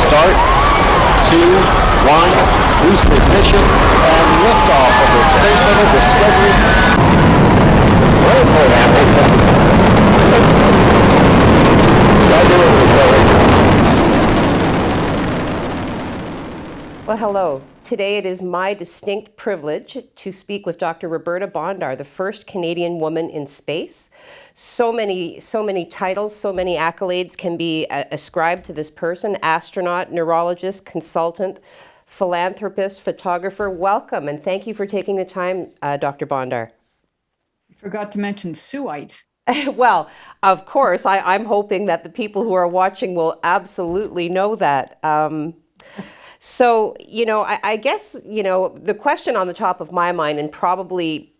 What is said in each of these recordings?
start. 2, 1, boost ignition, and liftoff of the Space Shuttle Discovery. Very Well, hello. Today it is my distinct privilege to speak with Dr. Roberta Bondar, the first Canadian woman in space. So many titles, so many accolades can be ascribed to this person: astronaut, neurologist, consultant, philanthropist, photographer. Welcome, and thank you for taking the time, Dr. Bondar. You forgot to mention Suite. Well, of course, I'm hoping that the people who are watching will absolutely know that. So, I guess, the question on the top of my mind, and probably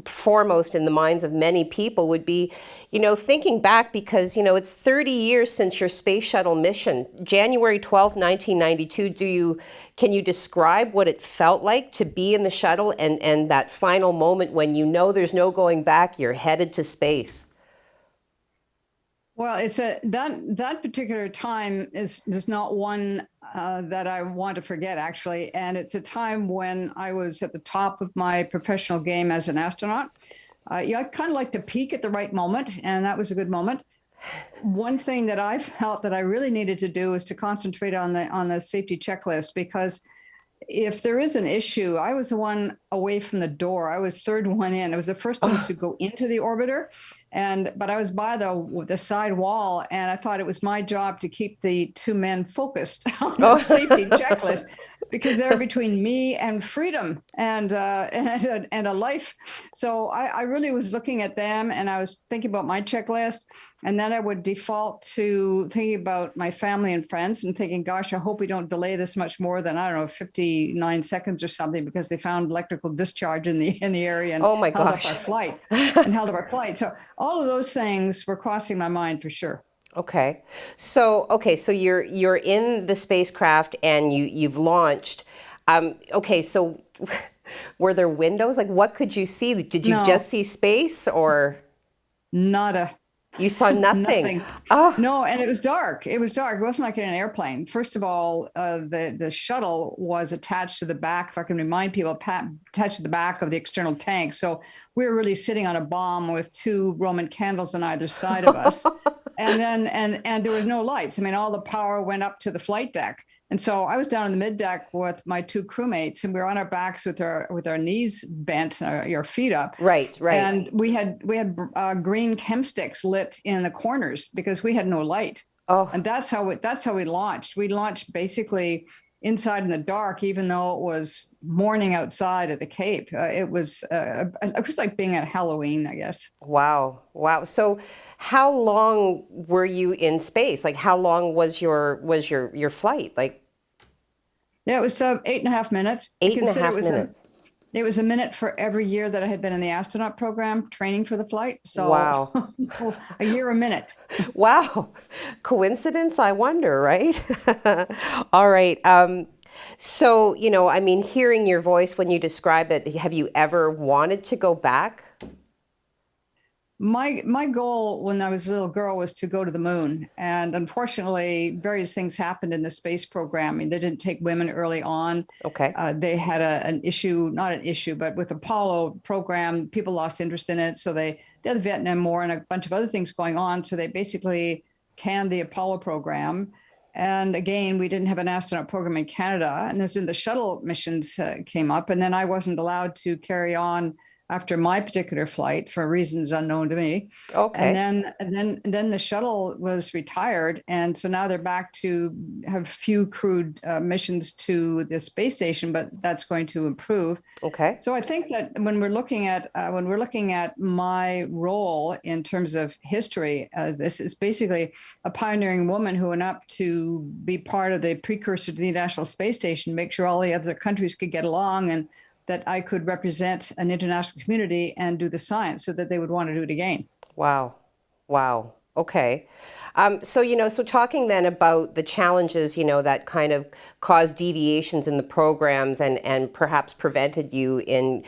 foremost in the minds of many people, would be, thinking back, because, it's 30 years since your space shuttle mission, January 12th, 1992. Can you describe what it felt like to be in the shuttle and that final moment when there's no going back, you're headed to space? Well, it's that particular time is not one that I want to forget, actually. And it's a time when I was at the top of my professional game as an astronaut. I kind of like to peak at the right moment, and that was a good moment. One thing that I felt that I really needed to do is to concentrate on the safety checklist, because if there is an issue, I was the one away from the door. I was third one in. I was the first one to go into the orbiter, but I was by the side wall, and I thought it was my job to keep the two men focused on the safety checklist, because they're between me and freedom and a life. So I really was looking at them, and I was thinking about my checklist, and then I would default to thinking about my family and friends and thinking, gosh, I hope we don't delay this much more than, 59 seconds or something, because they found electrical discharge in the area and held up our flight. So all of those things were crossing my mind for sure. Okay. So you're in the spacecraft and you've launched. So were there windows? Like, what could you see? Did you just see space, or? Nada. You saw nothing. Nothing. Oh. No, and it was dark. It was dark. It wasn't like in an airplane. First of all, the shuttle was attached to the back, if I can remind people, attached to the back of the external tank. So we were really sitting on a bomb with two Roman candles on either side of us. And then and there was no lights. I mean, all the power went up to the flight deck. And so I was down in the mid deck with my two crewmates, and we were on our backs with our knees bent, our feet up. Right. And we had green chem sticks lit in the corners because we had no light. Oh. And that's how we launched. We launched basically inside in the dark, even though it was morning outside at the Cape. It was like being at Halloween, I guess. Wow. So how long were you in space? Like, how long was your flight? Like, yeah, it was 8.5 minutes. 8.5 minutes. It was a minute for every year that I had been in the astronaut program training for the flight. So wow. A year a minute. Wow. Coincidence, I wonder, right? All right. So, hearing your voice when you describe it, have you ever wanted to go back? My goal when I was a little girl was to go to the moon. And unfortunately, various things happened in the space program. I mean, they didn't take women early on. Okay. They had an issue, not an issue, but with the Apollo program, people lost interest in it. So they had the Vietnam War and a bunch of other things going on. So they basically canned the Apollo program. And again, we didn't have an astronaut program in Canada. And this in the shuttle missions came up. And then I wasn't allowed to carry on after my particular flight for reasons unknown to me. Okay. And then the shuttle was retired. And so now they're back to have few crewed missions to the space station, but that's going to improve. Okay. So I think that when we're looking at my role in terms of history, this is basically a pioneering woman who went up to be part of the precursor to the International Space Station, make sure all the other countries could get along, and that I could represent an international community and do the science so that they would want to do it again. Wow. Okay. So talking then about the challenges, that kind of caused deviations in the programs and perhaps prevented you in,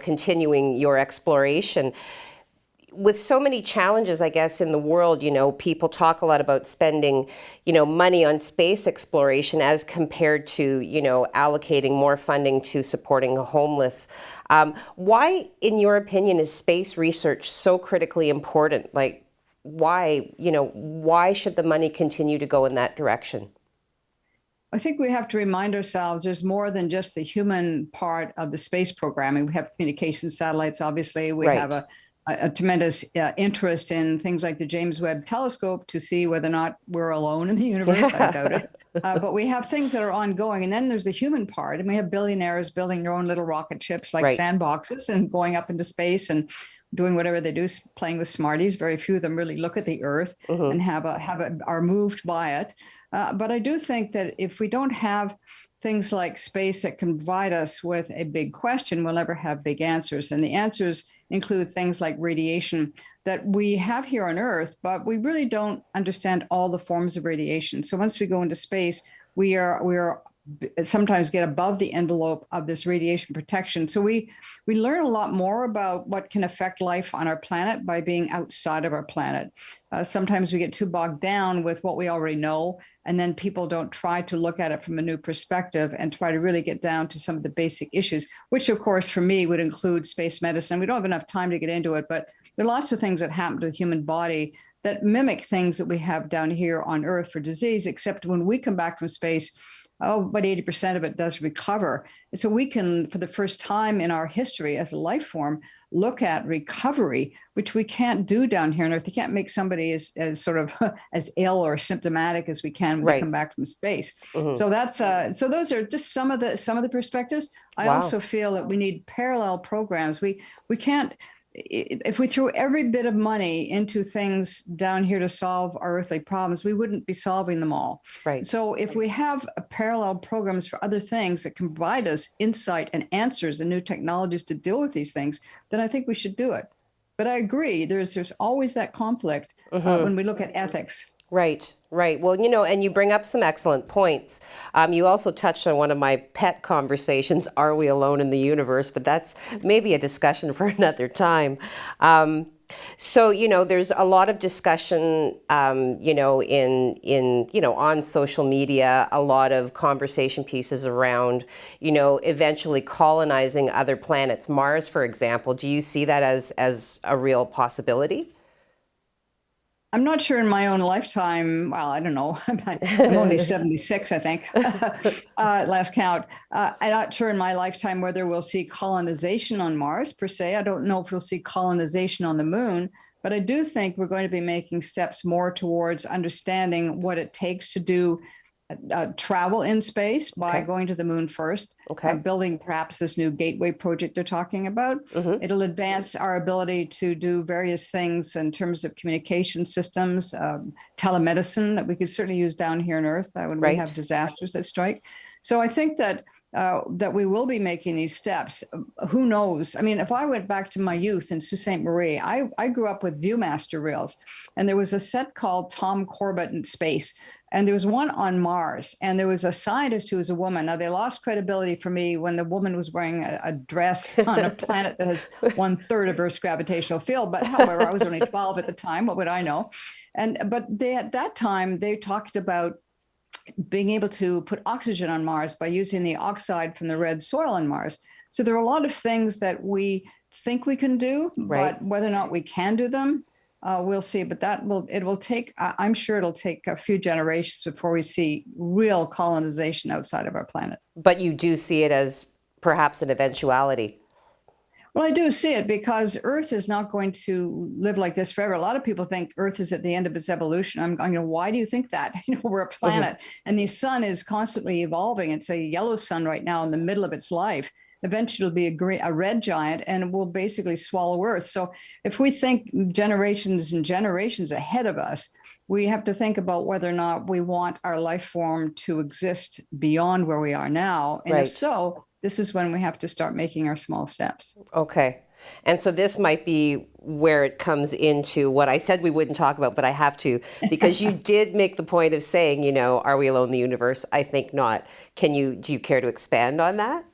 continuing your exploration. with so many challenges, I guess, in the world, people talk a lot about spending, money on space exploration as compared to, allocating more funding to supporting the homeless. Why, in your opinion, is space research so critically important? Like, why should the money continue to go in that direction? I think we have to remind ourselves there's more than just the human part of the space programming. We have communication satellites, obviously. We have Right. a tremendous interest in things like the James Webb Telescope to see whether or not we're alone in the universe. I doubt it. But we have things that are ongoing. And then there's the human part. And we have billionaires building their own little rocket ships like Right. sandboxes and going up into space and doing whatever they do, playing with Smarties. Very few of them really look at the Earth and are moved by it. But I do think that if we don't have things like space that can provide us with a big question, we'll never have big answers. And the answers include things like radiation that we have here on Earth, but we really don't understand all the forms of radiation. So once we go into space, we are sometimes get above the envelope of this radiation protection. So we learn a lot more about what can affect life on our planet by being outside of our planet. Sometimes we get too bogged down with what we already know, and then people don't try to look at it from a new perspective and try to really get down to some of the basic issues, which of course for me would include space medicine. We don't have enough time to get into it, but there are lots of things that happen to the human body that mimic things that we have down here on Earth for disease, except when we come back from space, about 80% of it does recover. So we can, for the first time in our history as a life form, look at recovery, which we can't do down here on Earth. You can't make somebody as sort of as ill or symptomatic as we can when they Right. come back from space. So that's so those are just some of the perspectives. I Wow. also feel that we need parallel programs. We can't. If we threw every bit of money into things down here to solve our earthly problems, we wouldn't be solving them all. Right. So if we have parallel programs for other things that can provide us insight and answers and new technologies to deal with these things, then I think we should do it. But I agree, there's always that conflict when we look at ethics. Right, right. Well, and you bring up some excellent points. You also touched on one of my pet conversations, are we alone in the universe? But that's maybe a discussion for another time. So, there's a lot of discussion, on social media, a lot of conversation pieces around, eventually colonizing other planets, Mars, for example. Do you see that as a real possibility? I'm not sure in my own lifetime. Well, I don't know. I'm only 76, I think, last count. I'm not sure in my lifetime whether we'll see colonization on Mars per se. I don't know if we'll see colonization on the moon, but I do think we're going to be making steps more towards understanding what it takes to do travel in space by Okay. going to the moon first, Okay. building perhaps this new gateway project they're talking about. It'll advance our ability to do various things in terms of communication systems, telemedicine that we could certainly use down here on Earth when we Right. have disasters that strike. So I think that that we will be making these steps. Who knows? I mean, if I went back to my youth in Sault Ste. Marie, I grew up with Viewmaster reels, and there was a set called Tom Corbett in Space. And there was one on Mars, and there was a scientist who was a woman. Now, they lost credibility for me when the woman was wearing a dress on a planet that has 1/3 of Earth's gravitational field. But however, I was only 12 at the time. What would I know? But at that time, they talked about being able to put oxygen on Mars by using the oxide from the red soil on Mars. So there are a lot of things that we think we can do, Right. but whether or not we can do them, we'll see. But it will take, I'm sure it'll take a few generations before we see real colonization outside of our planet. But you do see it as perhaps an eventuality. Well, I do see it because Earth is not going to live like this forever. A lot of people think Earth is at the end of its evolution. I'm going, why do you think that? We're a planet and the sun is constantly evolving. It's a yellow sun right now in the middle of its life. Eventually it'll be a red giant and it will basically swallow Earth. So if we think generations and generations ahead of us, we have to think about whether or not we want our life form to exist beyond where we are now. And Right. if so, this is when we have to start making our small steps. Okay. And so this might be where it comes into what I said we wouldn't talk about, but I have to, because you did make the point of saying, are we alone in the universe? I think not. Do you care to expand on that?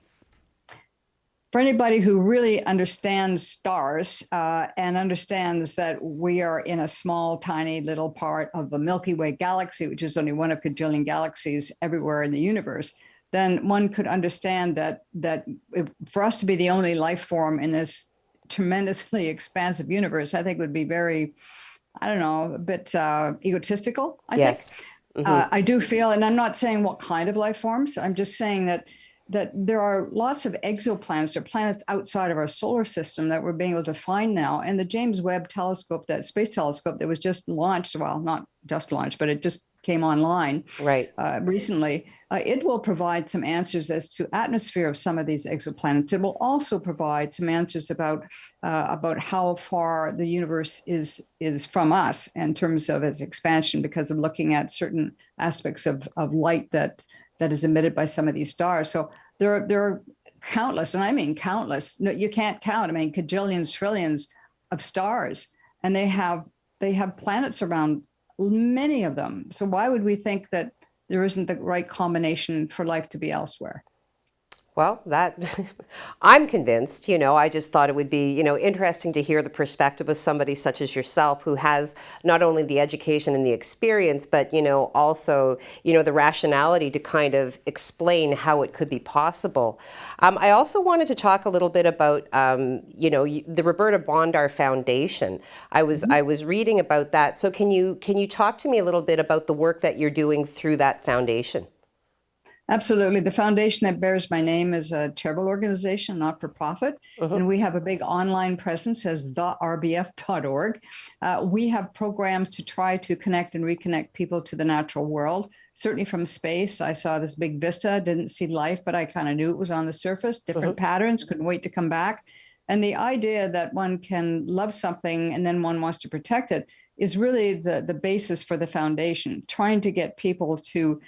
for anybody who really understands stars and understands that we are in a small, tiny little part of the Milky Way galaxy, which is only one of quadrillion galaxies everywhere in the universe, then one could understand that for us to be the only life form in this tremendously expansive universe, I think would be very, I don't know, a bit egotistical, I think. I do feel, and I'm not saying what kind of life forms, I'm just saying that there are lots of exoplanets or planets outside of our solar system that we're being able to find now. And the James Webb telescope, that space telescope that was just launched, well, not just launched, but it just came online recently, it will provide some answers as to atmosphere of some of these exoplanets. It will also provide some answers about how far the universe is from us in terms of its expansion, because of looking at certain aspects of light that is emitted by some of these stars. So there are countless, and I mean countless. No, you can't count. I mean, cajillions, trillions of stars, and they have planets around many of them. So why would we think that there isn't the right combination for life to be elsewhere? Well, that I'm convinced, I just thought it would be, interesting to hear the perspective of somebody such as yourself, who has not only the education and the experience, but, also, the rationality to kind of explain how it could be possible. I also wanted to talk a little bit about, the Roberta Bondar Foundation. I was reading about that. So can you talk to me a little bit about the work that you're doing through that foundation? Absolutely. The foundation that bears my name is a charitable organization, not for profit. And we have a big online presence as therbf.org. We have programs to try to connect and reconnect people to the natural world. Certainly from space, I saw this big vista, didn't see life, but I kind of knew it was on the surface, different patterns, couldn't wait to come back. And the idea that one can love something and then one wants to protect it is really the basis for the foundation, trying to get people to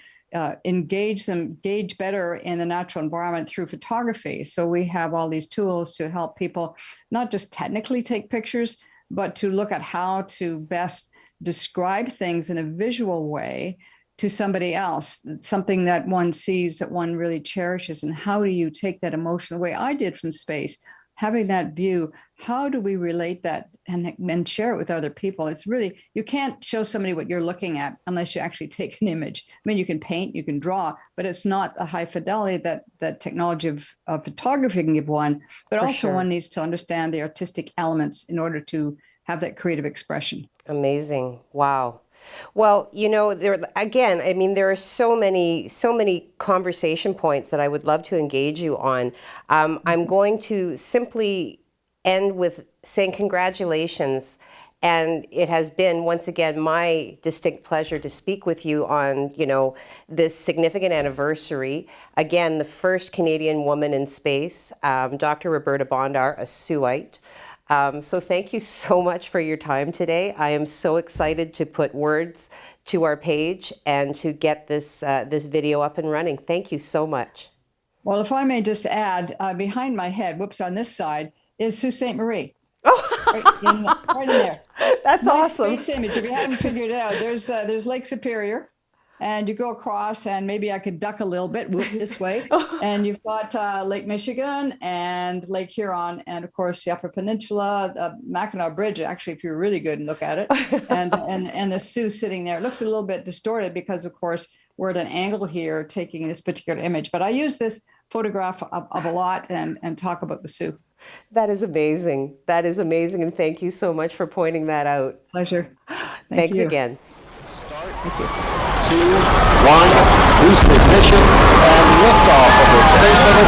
engage better in the natural environment through photography. So we have all these tools to help people not just technically take pictures, but to look at how to best describe things in a visual way to somebody else, something that one sees that one really cherishes. And how do you take that emotion the way I did from space? Having that view, how do we relate that and share it with other people? It's really, you can't show somebody what you're looking at unless you actually take an image. I mean, you can paint, you can draw, but it's not a high fidelity that technology of photography can give one. But also one needs to understand the artistic elements in order to have that creative expression. Amazing. Wow. Well, there are so many conversation points that I would love to engage you on. I'm going to simply end with saying congratulations. And it has been, once again, my distinct pleasure to speak with you on, this significant anniversary. Again, the first Canadian woman in space, Dr. Roberta Bondar, a Saultite. So thank you so much for your time today. I am so excited to put words to our page and to get this video up and running. Thank you so much. Well, if I may just add, behind my head, on this side, is Sault Ste. Marie. Oh, right in there. That's nice awesome. Space image. If you haven't figured it out, there's Lake Superior. And you go across, and maybe I could duck a little bit this way. And you've got Lake Michigan and Lake Huron, and of course the Upper Peninsula, Mackinac Bridge. Actually, if you're really good and look at it, and the Sioux sitting there. It looks a little bit distorted because, of course, we're at an angle here taking this particular image. But I use this photograph of a lot and talk about the Sioux. That is amazing. That is amazing, and thank you so much for pointing that out. Pleasure. Thanks again. Thank you. 2, 1, boost ignition, and liftoff of the Space Shuttle